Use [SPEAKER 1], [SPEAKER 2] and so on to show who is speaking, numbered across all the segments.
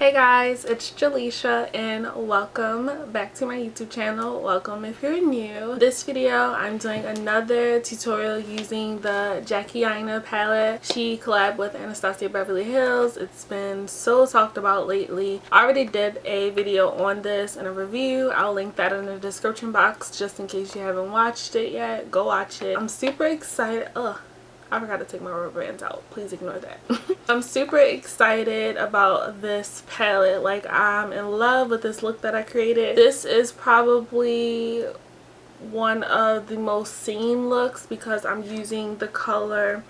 [SPEAKER 1] Hey guys, it's Jaleisha and welcome back to my YouTube channel. Welcome if you're new. This video I'm doing another tutorial using the Jackie Aina palette. She collabed with Anastasia Beverly Hills. It's been so talked about lately. I already did a video on this and a review. I'll link that in the description box just in case you haven't watched it yet. Go watch it. I'm super excited. I forgot to take my rubber bands out. Please ignore that. I'm super excited about this palette. Like, I'm in love with this look that I created. This is probably one of the most seen looks because I'm using the color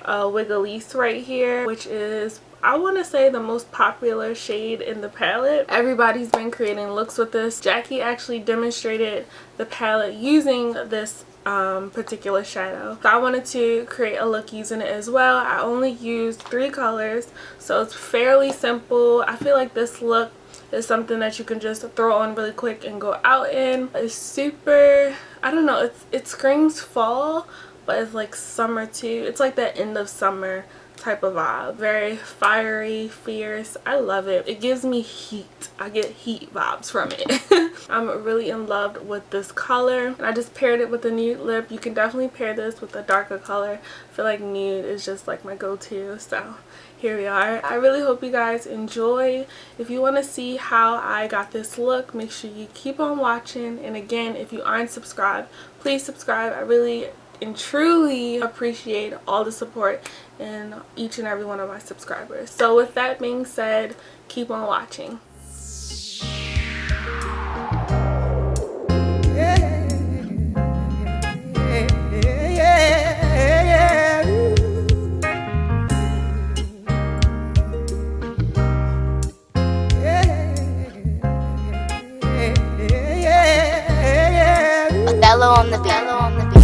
[SPEAKER 1] Wigglisse right here, which is, I want to say, the most popular shade in the palette. Everybody's been creating looks with this. Jackie actually demonstrated the palette using this particular shadow, so I wanted to create a look using it as well. I only used 3 colors, so it's fairly simple. I feel like this look is something that you can just throw on really quick and go out in. It's super, I don't know, it screams fall, but it's like summer too. It's like that end of summer type of vibe. Very fiery, fierce. I love it. It gives me heat. I get heat vibes from it. I'm really in love with this color, and I just paired it with a nude lip. You can definitely pair this with a darker color. I feel like nude is just like my go-to, so here we are. I really hope you guys enjoy. If you want to see how I got this look, make sure you keep on watching. And again, if you aren't subscribed, please subscribe. I really and truly appreciate all the support in each and every one of my subscribers. So with that being said, keep on watching.
[SPEAKER 2] Ardell on the beat. On the beat.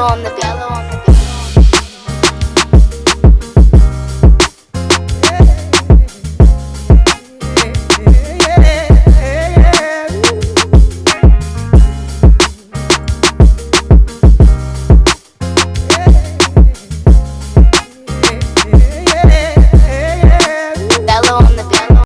[SPEAKER 2] On the beat.